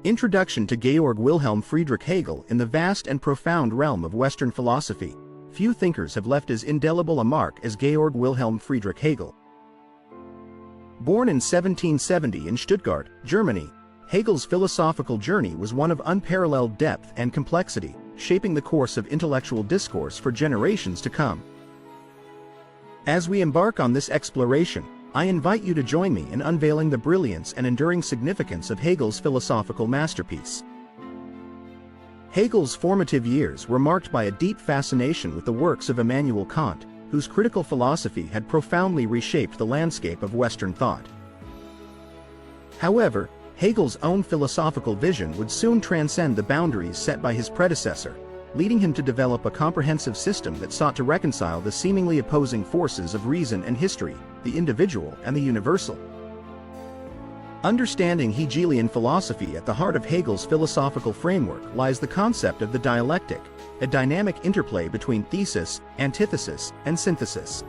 Introduction to Georg Wilhelm Friedrich Hegel. In the vast and profound realm of Western philosophy, few thinkers have left as indelible a mark as Georg Wilhelm Friedrich Hegel. Born in 1770 in Stuttgart, Germany, Hegel's philosophical journey was one of unparalleled depth and complexity, shaping the course of intellectual discourse for generations to come. As we embark on this exploration, I invite you to join me in unveiling the brilliance and enduring significance of Hegel's philosophical masterpiece. Hegel's formative years were marked by a deep fascination with the works of Immanuel Kant, whose critical philosophy had profoundly reshaped the landscape of Western thought. However, Hegel's own philosophical vision would soon transcend the boundaries set by his predecessor, leading him to develop a comprehensive system that sought to reconcile the seemingly opposing forces of reason and history, the individual and the universal. Understanding Hegelian philosophy. At the heart of Hegel's philosophical framework lies the concept of the dialectic, a dynamic interplay between thesis, antithesis, and synthesis.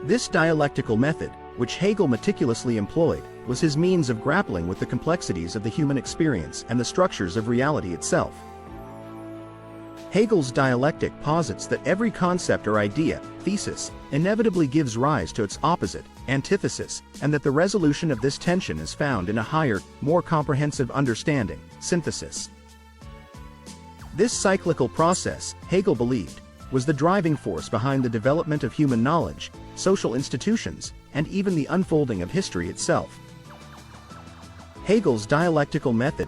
This dialectical method, which Hegel meticulously employed, was his means of grappling with the complexities of the human experience and the structures of reality itself. Hegel's dialectic posits that every concept or idea, thesis, inevitably gives rise to its opposite, antithesis, and that the resolution of this tension is found in a higher, more comprehensive understanding, synthesis. This cyclical process, Hegel believed, was the driving force behind the development of human knowledge, social institutions, and even the unfolding of history itself. Hegel's dialectical method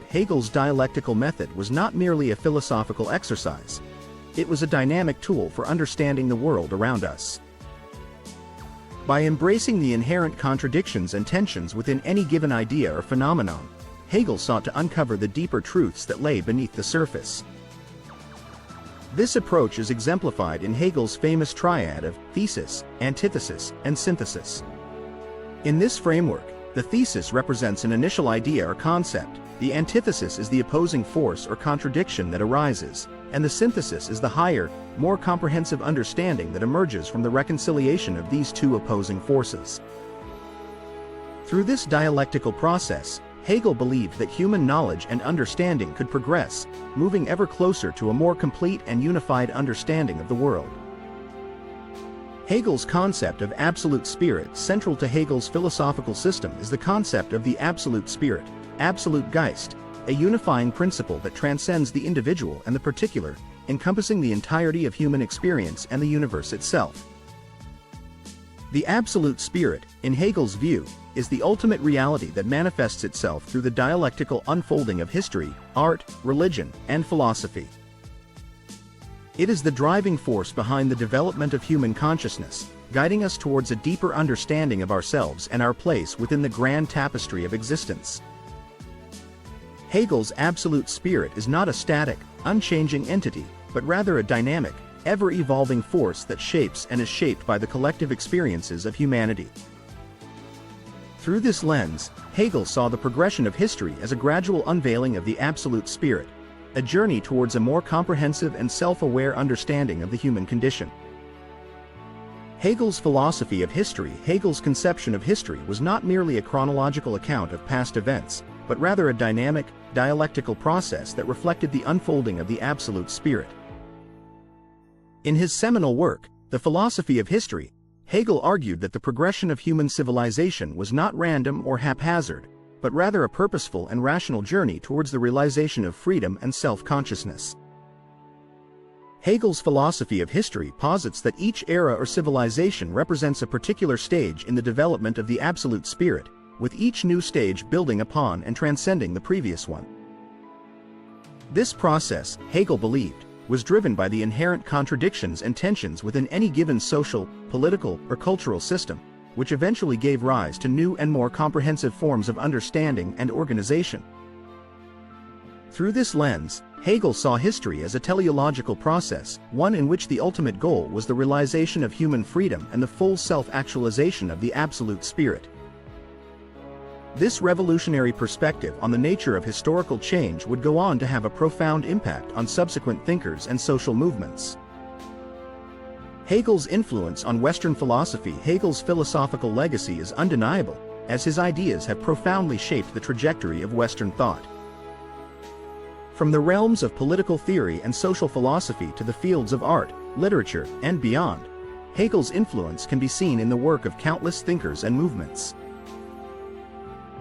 was not merely a philosophical exercise. It was a dynamic tool for understanding the world around us. By embracing the inherent contradictions and tensions within any given idea or phenomenon, Hegel sought to uncover the deeper truths that lay beneath the surface. This approach is exemplified in Hegel's famous triad of thesis, antithesis, and synthesis. In this framework, the thesis represents an initial idea or concept, the antithesis is the opposing force or contradiction that arises, and the synthesis is the higher, more comprehensive understanding that emerges from the reconciliation of these two opposing forces. Through this dialectical process, Hegel believed that human knowledge and understanding could progress, moving ever closer to a more complete and unified understanding of the world. Hegel's concept of absolute spirit. Central to Hegel's philosophical system is the concept of the absolute spirit, absolute Geist, a unifying principle that transcends the individual and the particular, encompassing the entirety of human experience and the universe itself. The absolute spirit, in Hegel's view, is the ultimate reality that manifests itself through the dialectical unfolding of history, art, religion, and philosophy. It is the driving force behind the development of human consciousness, guiding us towards a deeper understanding of ourselves and our place within the grand tapestry of existence. Hegel's absolute spirit is not a static, unchanging entity, but rather a dynamic, ever-evolving force that shapes and is shaped by the collective experiences of humanity. Through this lens, Hegel saw the progression of history as a gradual unveiling of the absolute spirit, a journey towards a more comprehensive and self-aware understanding of the human condition. Hegel's philosophy of history. Hegel's conception of history was not merely a chronological account of past events, but rather a dynamic, dialectical process that reflected the unfolding of the absolute spirit. In his seminal work, The Philosophy of History, Hegel argued that the progression of human civilization was not random or haphazard, but rather a purposeful and rational journey towards the realization of freedom and self-consciousness. Hegel's philosophy of history posits that each era or civilization represents a particular stage in the development of the absolute spirit, with each new stage building upon and transcending the previous one. This process, Hegel believed, was driven by the inherent contradictions and tensions within any given social, political, or cultural system, which eventually gave rise to new and more comprehensive forms of understanding and organization. Through this lens, Hegel saw history as a teleological process, one in which the ultimate goal was the realization of human freedom and the full self-actualization of the absolute spirit. This revolutionary perspective on the nature of historical change would go on to have a profound impact on subsequent thinkers and social movements. Hegel's influence on Western philosophy. Hegel's philosophical legacy is undeniable, as his ideas have profoundly shaped the trajectory of Western thought. From the realms of political theory and social philosophy to the fields of art, literature, and beyond, Hegel's influence can be seen in the work of countless thinkers and movements.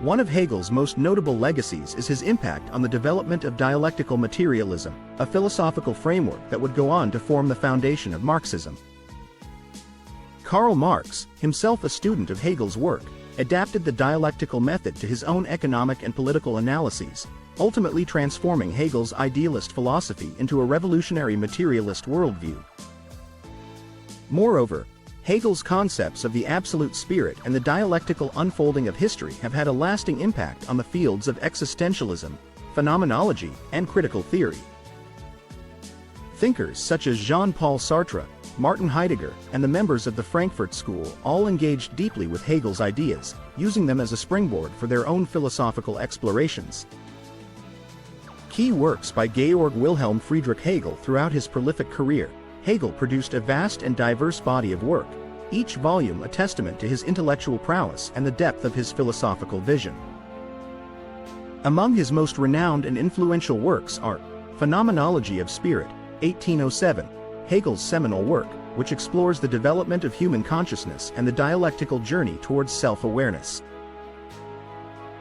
One of Hegel's most notable legacies is his impact on the development of dialectical materialism, a philosophical framework that would go on to form the foundation of Marxism. Karl Marx, himself a student of Hegel's work, adapted the dialectical method to his own economic and political analyses, ultimately transforming Hegel's idealist philosophy into a revolutionary materialist worldview. Moreover, Hegel's concepts of the absolute spirit and the dialectical unfolding of history have had a lasting impact on the fields of existentialism, phenomenology, and critical theory. Thinkers such as Jean-Paul Sartre, Martin Heidegger, and the members of the Frankfurt School all engaged deeply with Hegel's ideas, using them as a springboard for their own philosophical explorations. Key works by Georg Wilhelm Friedrich Hegel. Throughout his prolific career, Hegel produced a vast and diverse body of work, each volume a testament to his intellectual prowess and the depth of his philosophical vision. Among his most renowned and influential works are Phenomenology of Spirit, 1807, Hegel's seminal work, which explores the development of human consciousness and the dialectical journey towards self-awareness.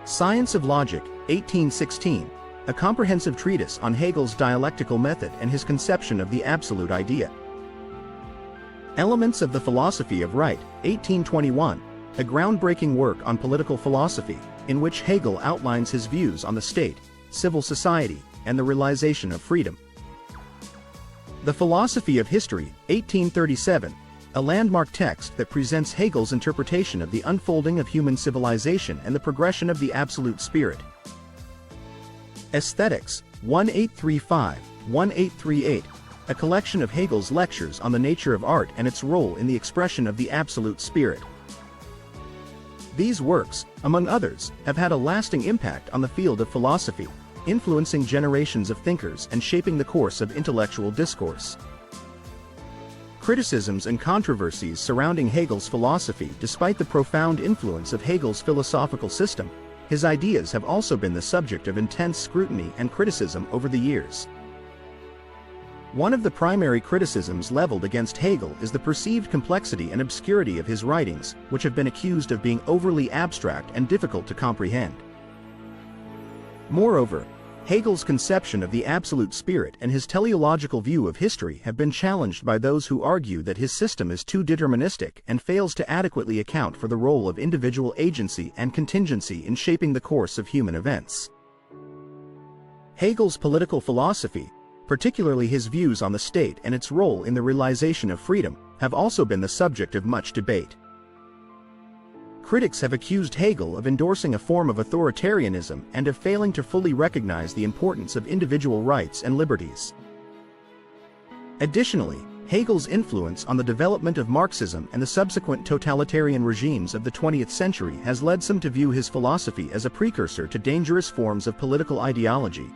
Science of Logic, 1816, a comprehensive treatise on Hegel's dialectical method and his conception of the absolute idea. Elements of the Philosophy of Right, 1821, a groundbreaking work on political philosophy, in which Hegel outlines his views on the state, civil society, and the realization of freedom. The Philosophy of History, 1837, a landmark text that presents Hegel's interpretation of the unfolding of human civilization and the progression of the absolute spirit. Aesthetics, 1835-1838, a collection of Hegel's lectures on the nature of art and its role in the expression of the absolute spirit. These works, among others, have had a lasting impact on the field of philosophy, influencing generations of thinkers and shaping the course of intellectual discourse. Criticisms and controversies surrounding Hegel's philosophy. Despite the profound influence of Hegel's philosophical system, his ideas have also been the subject of intense scrutiny and criticism over the years. One of the primary criticisms leveled against Hegel is the perceived complexity and obscurity of his writings, which have been accused of being overly abstract and difficult to comprehend. Moreover, Hegel's conception of the absolute spirit and his teleological view of history have been challenged by those who argue that his system is too deterministic and fails to adequately account for the role of individual agency and contingency in shaping the course of human events. Hegel's political philosophy, particularly his views on the state and its role in the realization of freedom, have also been the subject of much debate. Critics have accused Hegel of endorsing a form of authoritarianism and of failing to fully recognize the importance of individual rights and liberties. Additionally, Hegel's influence on the development of Marxism and the subsequent totalitarian regimes of the 20th century has led some to view his philosophy as a precursor to dangerous forms of political ideology.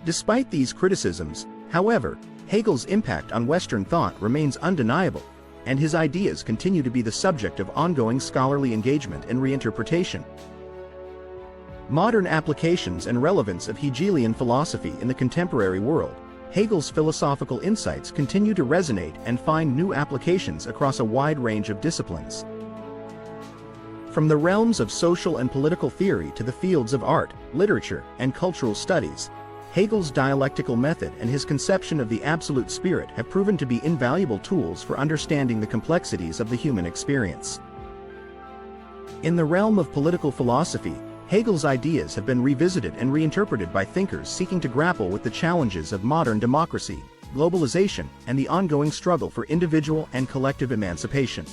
Despite these criticisms, however, Hegel's impact on Western thought remains undeniable, and his ideas continue to be the subject of ongoing scholarly engagement and reinterpretation. Modern applications and relevance of Hegelian philosophy in the contemporary world. Hegel's philosophical insights continue to resonate and find new applications across a wide range of disciplines. From the realms of social and political theory to the fields of art, literature, and cultural studies, Hegel's dialectical method and his conception of the absolute spirit have proven to be invaluable tools for understanding the complexities of the human experience. In the realm of political philosophy, Hegel's ideas have been revisited and reinterpreted by thinkers seeking to grapple with the challenges of modern democracy, globalization, and the ongoing struggle for individual and collective emancipation.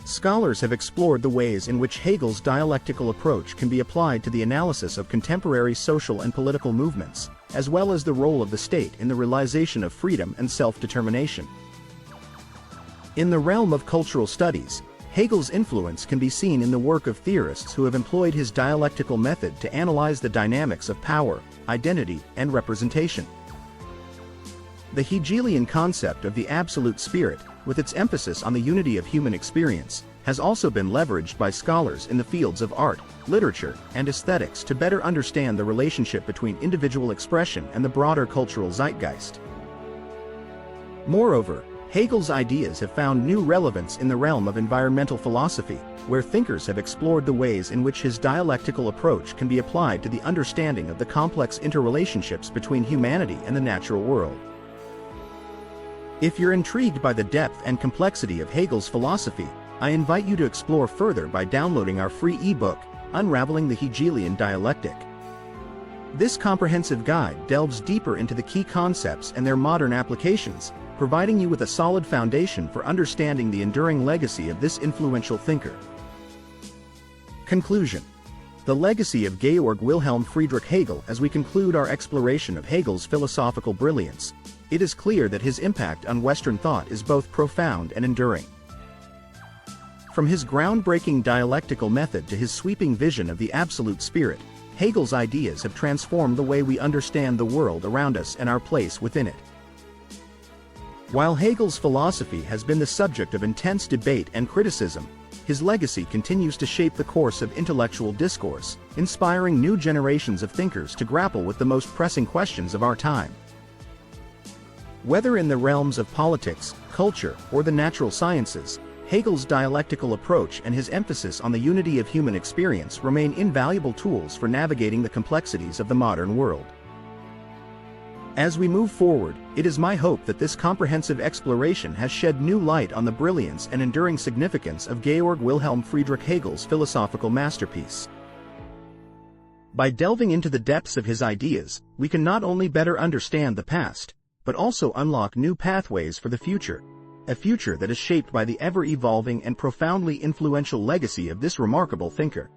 Scholars have explored the ways in which Hegel's dialectical approach can be applied to the analysis of contemporary social and political movements, as well as the role of the state in the realization of freedom and self-determination. In the realm of cultural studies, Hegel's influence can be seen in the work of theorists who have employed his dialectical method to analyze the dynamics of power, identity, and representation. The Hegelian concept of the absolute spirit, with its emphasis on the unity of human experience, has also been leveraged by scholars in the fields of art, literature, and aesthetics to better understand the relationship between individual expression and the broader cultural zeitgeist. Moreover, Hegel's ideas have found new relevance in the realm of environmental philosophy, where thinkers have explored the ways in which his dialectical approach can be applied to the understanding of the complex interrelationships between humanity and the natural world. If you're intrigued by the depth and complexity of Hegel's philosophy, I invite you to explore further by downloading our free ebook, Unraveling the Hegelian Dialectic. This comprehensive guide delves deeper into the key concepts and their modern applications, providing you with a solid foundation for understanding the enduring legacy of this influential thinker. Conclusion. The legacy of Georg Wilhelm Friedrich Hegel. As we conclude our exploration of Hegel's philosophical brilliance, it is clear that his impact on Western thought is both profound and enduring. From his groundbreaking dialectical method to his sweeping vision of the absolute spirit, Hegel's ideas have transformed the way we understand the world around us and our place within it. While Hegel's philosophy has been the subject of intense debate and criticism, his legacy continues to shape the course of intellectual discourse, inspiring new generations of thinkers to grapple with the most pressing questions of our time. Whether in the realms of politics, culture, or the natural sciences, Hegel's dialectical approach and his emphasis on the unity of human experience remain invaluable tools for navigating the complexities of the modern world. As we move forward, it is my hope that this comprehensive exploration has shed new light on the brilliance and enduring significance of Georg Wilhelm Friedrich Hegel's philosophical masterpiece. By delving into the depths of his ideas, we can not only better understand the past, but also unlock new pathways for the future, a future that is shaped by the ever-evolving and profoundly influential legacy of this remarkable thinker.